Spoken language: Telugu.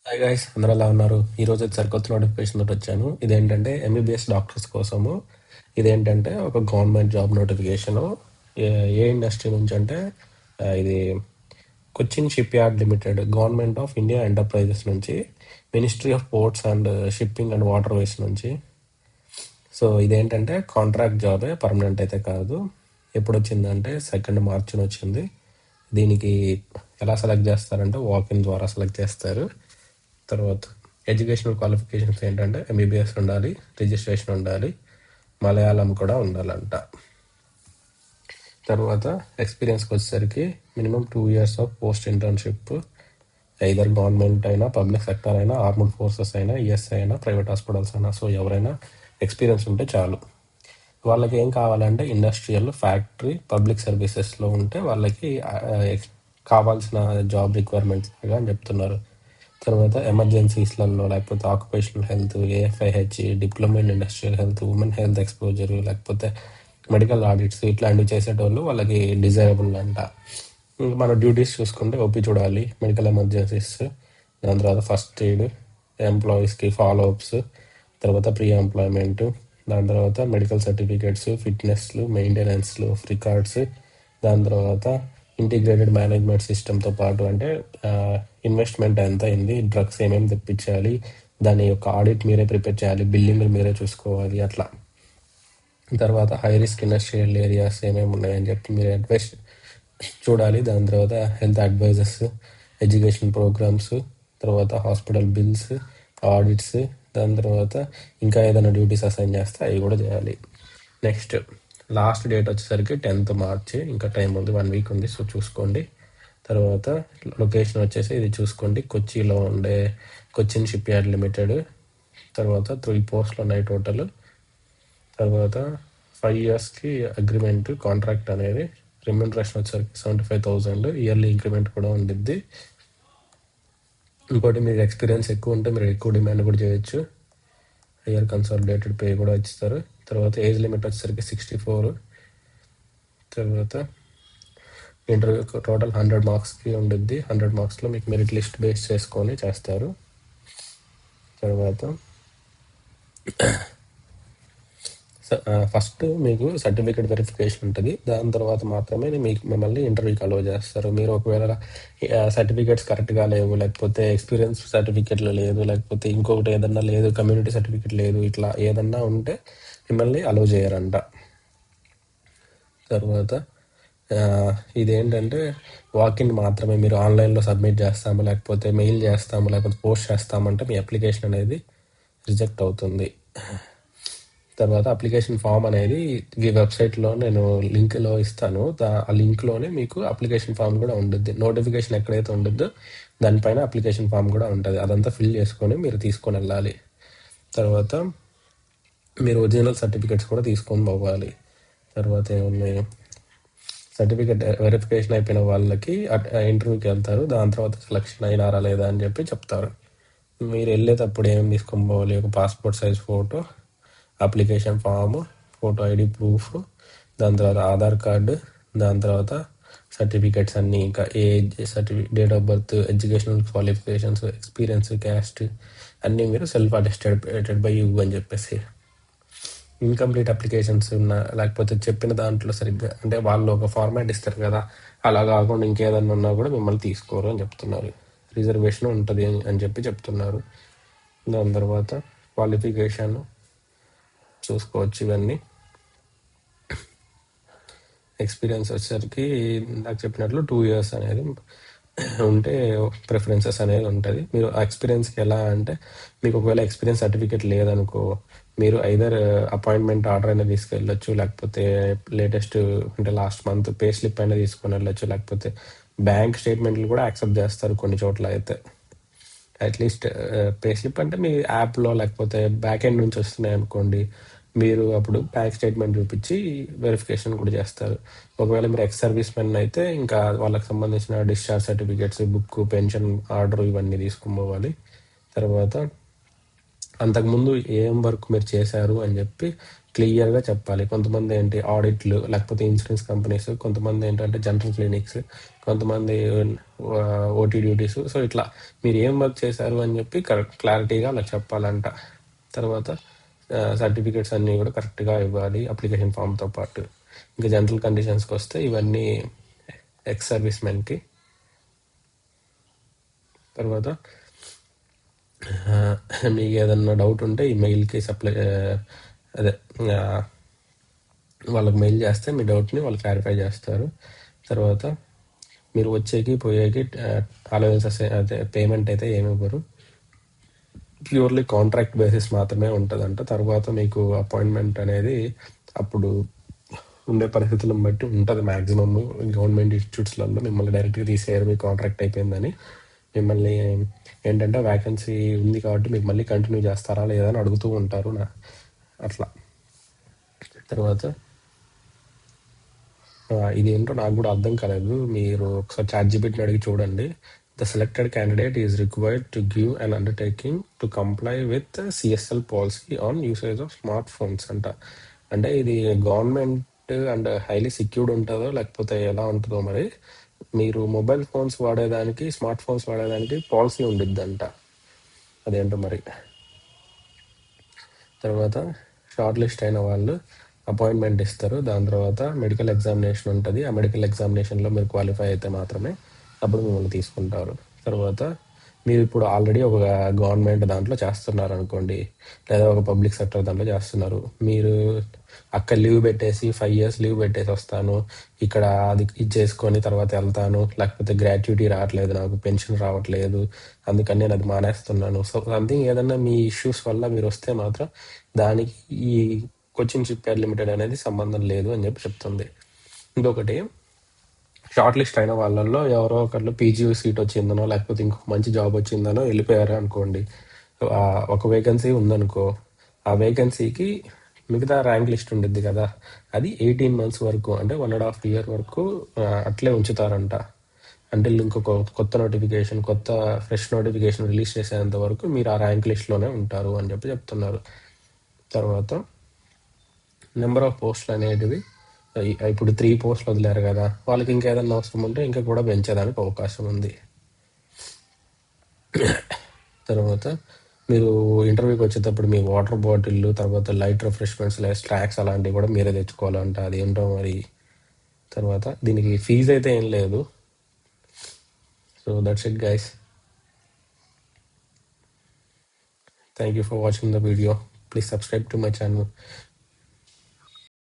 హాయ్ గైస్, అందరూ ఎలా ఉన్నారు? ఈరోజు అయితే సరికొత్త నోటిఫికేషన్ తోటి వచ్చాను. ఇదేంటంటే ఎంబీబీఎస్ డాక్టర్స్ కోసము. ఇదేంటంటే ఒక గవర్నమెంట్ జాబ్ నోటిఫికేషను. ఏ ఏ ఇండస్ట్రీ నుంచి అంటే ఇది Cochin shipyard limited, government of India enterprises నుంచి, ministry of ports and shipping and waterways నుంచి. సో ఇదేంటంటే కాంట్రాక్ట్ జాబే, పర్మనెంట్ అయితే కాదు. ఎప్పుడు వచ్చిందంటే 2 మార్చిని వచ్చింది. దీనికి ఎలా సెలెక్ట్ చేస్తారంటే వాకిన్ ద్వారా సెలెక్ట్ చేస్తారు. తర్వాత ఎడ్యుకేషనల్ క్వాలిఫికేషన్స్ ఏంటంటే ఎంబీబీఎస్ ఉండాలి, రిజిస్ట్రేషన్ ఉండాలి, మలయాళం కూడా ఉండాలంట. తర్వాత ఎక్స్పీరియన్స్కి వచ్చేసరికి minimum 2 years of post internship, either government అయినా, పబ్లిక్ సెక్టర్ అయినా, ఆర్మ్డ్ ఫోర్సెస్ అయినా, ఈఎస్ఐ అయినా, ప్రైవేట్ హాస్పిటల్స్ అయినా. సో ఎవరైనా ఎక్స్పీరియన్స్ ఉంటే చాలు. వాళ్ళకి ఏం కావాలంటే ఇండస్ట్రియల్, ఫ్యాక్టరీ, పబ్లిక్ సర్వీసెస్లో ఉంటే వాళ్ళకి కావాల్సిన జాబ్ రిక్వైర్మెంట్స్ లాగా అని చెప్తున్నారు. తర్వాత ఎమర్జెన్సీస్లలో, లేకపోతే occupational health, AFIH, diploma in industrial health, women health exposure, లేకపోతే మెడికల్ ఆడిట్స్ ఇట్లాంటివి చేసేటోళ్ళు వాళ్ళకి డిజైరబుల్ అంట. ఇంకా మన డ్యూటీస్ చూసుకుంటే ఓపీ చూడాలి, మెడికల్ ఎమర్జెన్సీస్, దాని తర్వాత ఫస్ట్ ఎయిడ్, ఎంప్లాయీస్కి ఫాలో అప్స్, తర్వాత ప్రీ ఎంప్లాయ్మెంట్, దాని తర్వాత మెడికల్ సర్టిఫికేట్స్, ఫిట్నెస్లు, మెయింటెనెన్స్లు, రికార్డ్స్, దాని తర్వాత ఇంటిగ్రేటెడ్ మేనేజ్మెంట్ సిస్టమ్తో పాటు అంటే ఇన్వెస్ట్మెంట్ ఎంత అయింది, డ్రగ్స్ ఏమేమి తెప్పించాలి, దాని యొక్క ఆడిట్ మీరే ప్రిపేర్ చేయాలి, బిల్లింగ్ మీరే చూసుకోవాలి అట్లా. తర్వాత హై రిస్క్ ఇండస్ట్రియల్ ఏరియాస్ ఏమేమి ఉన్నాయని చెప్పి మీరు అడ్వైస్ చూడాలి. దాని తర్వాత హెల్త్ అడ్వైజర్స్, ఎడ్యుకేషన్ ప్రోగ్రామ్స్, తర్వాత హాస్పిటల్ బిల్స్, ఆడిట్స్, దాని తర్వాత ఇంకా ఏదైనా డ్యూటీస్ అసైన్ చేస్తే అవి కూడా చేయాలి. నెక్స్ట్ లాస్ట్ డేట్ వచ్చేసరికి 10th మార్చి, ఇంకా టైం ఉంది, 1 week ఉంది. సో చూసుకోండి. తర్వాత లొకేషన్ వచ్చేసి ఇది చూసుకోండి, కొచ్చిలో ఉండే కొచ్చిన్ షిప్ యార్డ్ లిమిటెడ్. తర్వాత 3 పోస్టులు ఉన్నాయి టోటల్. తర్వాత 5 yearsకి అగ్రిమెంట్, కాంట్రాక్ట్ అనేది. రెమ్యూనరేషన్ వచ్చేసరికి 75,000, ఇయర్లీ ఇంక్రిమెంట్ కూడా ఉండిద్ది. ఇంకోటి, మీకు ఎక్స్పీరియన్స్ ఎక్కువ ఉంటే మీరు ఎక్కువ డిమాండ్ కూడా చేయొచ్చు. హయ్యర్ కన్సాలిడేటెడ్ పే కూడా ఇస్తారు. తర్వాత ఏజ్ లిమిట్ వచ్చేసరికి 64. తర్వాత ఇంటర్వ్యూ టోటల్ 100 మార్క్స్కి ఉండిద్ది. 100 మార్క్స్లో మీకు మెరిట్ లిస్ట్ బేస్ చేసుకొని చేస్తారు. తర్వాత ఫస్ట్ మీకు సర్టిఫికేట్ వెరిఫికేషన్ ఉంటుంది. దాని తర్వాత మాత్రమే మిమ్మల్ని ఇంటర్వ్యూకి అలో చేస్తారు. మీరు ఒకవేళ సర్టిఫికేట్స్ కరెక్ట్గా లేవు, లేకపోతే ఎక్స్పీరియన్స్ సర్టిఫికేట్లు లేదు, లేకపోతే ఇంకొకటి ఏదన్నా లేదు, కమ్యూనిటీ సర్టిఫికేట్ లేదు, ఇట్లా ఏదన్నా ఉంటే మిమ్మల్ని అలో చేయరంట. తర్వాత ఇదేంటంటే వాకిన్ మాత్రమే. మీరు ఆన్లైన్లో సబ్మిట్ చేస్తాము, లేకపోతే మెయిల్ చేస్తాము, లేకపోతే పోస్ట్ చేస్తామంటే మీ అప్లికేషన్ అనేది రిజెక్ట్ అవుతుంది. తర్వాత అప్లికేషన్ ఫామ్ అనేది ఈ వెబ్సైట్లో నేను లింక్లో ఇస్తాను. ఆ లింక్లోనే మీకు అప్లికేషన్ ఫామ్ కూడా ఉంటుంది. నోటిఫికేషన్ ఎక్కడైతే ఉంటుందో దానిపైన అప్లికేషన్ ఫామ్ కూడా ఉంటుంది. అదంతా ఫిల్ చేసుకొని మీరు తీసుకొని వెళ్ళాలి. తర్వాత మీరు ఒరిజినల్ సర్టిఫికేట్స్ కూడా తీసుకొని పోవాలి. తర్వాత ఏమున్నాయి, సర్టిఫికేట్ వెరిఫికేషన్ అయిపోయిన వాళ్ళకి ఇంటర్వ్యూకి వెళ్తారు. దాని తర్వాత సెలక్షన్ అయినారా లేదా అని చెప్పి చెప్తారు. మీరు వెళ్ళేటప్పుడు ఏమేమి తీసుకొని పోవాలి, ఒక passport size photo, application form, photo ID proof, దాని తర్వాత ఆధార్ కార్డు, దాని తర్వాత సర్టిఫికేట్స్ అన్నీ, ఇంకా age certificate, date of birth, educational qualifications, experience, caste అన్నీ మీరు సెల్ఫ్ అటెస్టెడ్ బై యూ అని చెప్పేసి. ఇన్కంప్లీట్ అప్లికేషన్స్ ఉన్నా, లేకపోతే చెప్పిన దాంట్లో సరిగ్గా అంటే వాళ్ళు ఒక ఫార్మాట్ ఇస్తారు కదా, అలా కాకుండా ఇంకేదన్నా ఉన్నా కూడా మిమ్మల్ని తీసుకోరు అని చెప్తున్నారు. రిజర్వేషన్ ఉంటుంది అని చెప్పి చెప్తున్నారు. దాని తర్వాత క్వాలిఫికేషన్ చూసుకోవచ్చు. ఇవన్నీ ఎక్స్పీరియన్స్ వచ్చేసరికి నాకు చెప్పినట్లు 2 years అనేది ఉంటే ప్రిఫరెన్సెస్ అనేది ఉంటుంది. మీరు ఆ ఎక్స్పీరియన్స్కి ఎలా అంటే, మీకు ఒకవేళ ఎక్స్పీరియన్స్ సర్టిఫికేట్ లేదనుకో, మీరు ఐదర్ అపాయింట్మెంట్ ఆర్డర్ అయినా తీసుకెళ్ళచ్చు, లేకపోతే లేటెస్ట్ అంటే లాస్ట్ మంత్ పే స్లిప్ అయినా తీసుకొని వెళ్ళచ్చు, లేకపోతే బ్యాంక్ స్టేట్మెంట్లు కూడా యాక్సెప్ట్ చేస్తారు కొన్ని చోట్ల అయితే. అట్లీస్ట్ పే స్లిప్ అంటే మీ యాప్లో లేకపోతే బ్యాక్ ఎండ్ నుంచి వస్తున్నాయి అనుకోండి, మీరు అప్పుడు బ్యాంక్ స్టేట్మెంట్ చూపించి వెరిఫికేషన్ కూడా చేస్తారు. ఒకవేళ మీరు ఎక్స్ సర్వీస్ మెన్ అయితే ఇంకా వాళ్ళకి సంబంధించిన discharge certificates, book, pension order ఇవన్నీ తీసుకుని పోవాలి. తర్వాత అంతకుముందు ఏం వర్క్ మీరు చేశారు అని చెప్పి క్లియర్గా చెప్పాలి. కొంతమంది ఏంటి ఆడిట్లు, లేకపోతే ఇన్సూరెన్స్ కంపెనీస్, కొంతమంది ఏంటంటే జనరల్ క్లినిక్స్, కొంతమంది ఓటీ డ్యూటీస్. సో ఇట్లా మీరు ఏం వర్క్ చేశారు అని చెప్పి క్లారిటీగా అలా చెప్పాలంట. తర్వాత సర్టిఫికేట్స్ అన్నీ కూడా కరెక్ట్గా ఇవ్వాలి అప్లికేషన్ ఫామ్తో పాటు. ఇంకా జనరల్ కండిషన్స్కి వస్తే ఇవన్నీ ఎక్స్ సర్వీస్ మెన్కి. తర్వాత మీకు ఏదన్నా డౌట్ ఉంటే ఈ మెయిల్కి అదే ఆ, వాళ్ళకి మెయిల్ చేస్తే మీ డౌట్ని వాళ్ళు క్లారిఫై చేస్తారు. తర్వాత మీరు వచ్చేకి పోయేకి అలవెన్సెస్ అదే పేమెంట్ అయితే ఏమి ఇవ్వరు, ప్యూర్లీ కాంట్రాక్ట్ బేసిస్ మాత్రమే ఉంటుందంట. తర్వాత మీకు అపాయింట్మెంట్ అనేది అప్పుడు ఉండే పరిస్థితులను బట్టి ఉంటుంది. మ్యాక్సిమమ్ గవర్నమెంట్ ఇన్స్టిట్యూట్స్లలో మిమ్మల్ని డైరెక్ట్గా తీసేయరు మీ కాంట్రాక్ట్ అయిపోయిందని. మిమ్మల్ని ఏంటంటే వ్యాకెన్సీ ఉంది కాబట్టి మీకు మళ్ళీ కంటిన్యూ చేస్తారా లేదా అని అడుగుతూ ఉంటారు అట్లా. తర్వాత ఇది ఏంటో నాకు కూడా అర్థం కాలేదు, మీరు ఒకసారి ChatGPTని అడిగి చూడండి. The selected candidate is required to give an undertaking to comply with CSL policy on usage of smart phones అంట. అంటే ఇది గవర్నమెంట్ అండ్ హైలీ సెక్యూర్డ్ ఉంటుందో లేకపోతే ఎలా ఉంటుందో మరి. మీరు మొబైల్ ఫోన్స్ వాడేదానికి, స్మార్ట్ ఫోన్స్ వాడేదానికి పాలసీ ఉండిద్దంట, అదేంటో మరి. తర్వాత షార్ట్ లిస్ట్ అయిన వాళ్ళు అపాయింట్మెంట్ ఇస్తారు. దాని తర్వాత మెడికల్ ఎగ్జామినేషన్ ఉంటుంది. ఆ మెడికల్ ఎగ్జామినేషన్లో మీరు క్వాలిఫై అయితే మాత్రమే అప్పుడు మిమ్మల్ని తీసుకుంటారు. తర్వాత మీరు ఇప్పుడు ఆల్రెడీ ఒక గవర్నమెంట్ దాంట్లో చేస్తున్నారు అనుకోండి, లేదా ఒక పబ్లిక్ సెక్టర్ దాంట్లో చేస్తున్నారు. మీరు అక్కడ లీవ్ పెట్టేసి 5 years లీవ్ పెట్టేసి వస్తాను, ఇక్కడ అది ఇది చేసుకొని తర్వాత వెళ్తాను, లేకపోతే గ్రాట్యుటీ రావట్లేదు, నాకు పెన్షన్ రావట్లేదు, అందుకని నేను అది మానేస్తున్నాను. సో సంథింగ్ ఏదన్నా మీ ఇష్యూస్ వల్ల మీరు వస్తే మాత్రం దానికి ఈ కొచ్చిన్ షిప్ యార్డ్ లిమిటెడ్ అనేది సంబంధం లేదు అని చెప్పి చెప్తుంది. ఇంకొకటి, షార్ట్ లిస్ట్ అయిన వాళ్ళల్లో ఎవరో ఒకళ్ళు పీజీ సీట్ వచ్చిందనో లేకపోతే ఇంకొక మంచి జాబ్ వచ్చిందనో వెళ్ళిపోయారు అనుకోండి. ఒక వేకెన్సీ ఉందనుకో, ఆ వేకెన్సీకి మిగతా ర్యాంక్ లిస్ట్ ఉండిద్ది కదా, అది 18 months వరకు, అంటే 1.5 year వరకు అట్లే ఉంచుతారంట. అంటే ఇంకొక కొత్త నోటిఫికేషన్, కొత్త ఫ్రెష్ నోటిఫికేషన్ రిలీజ్ చేసేంత వరకు మీరు ఆ ర్యాంక్ లిస్ట్లోనే ఉంటారు అని చెప్పి చెప్తున్నారు. తర్వాత నెంబర్ ఆఫ్ పోస్టులు అనేటివి ఇప్పుడు 3 పోస్టులు వదిలేరు కదా, వాళ్ళకి ఇంకా ఏదైనా అవసరం ఉంటే ఇంకా కూడా పెంచేదానికి అవకాశం ఉంది. తర్వాత మీరు ఇంటర్వ్యూకి వచ్చేటప్పుడు మీ వాటర్ బాటిల్, తర్వాత లైట్ రిఫ్రెష్మెంట్స్ లేదా స్నాక్స్ అలాంటివి కూడా మీరే తెచ్చుకోవాలంట, అది ఏంటో మరి. తర్వాత దీనికి ఫీజు అయితే ఏం లేదు. So that's it guys. Thank you for watching the video. Please subscribe to my channel.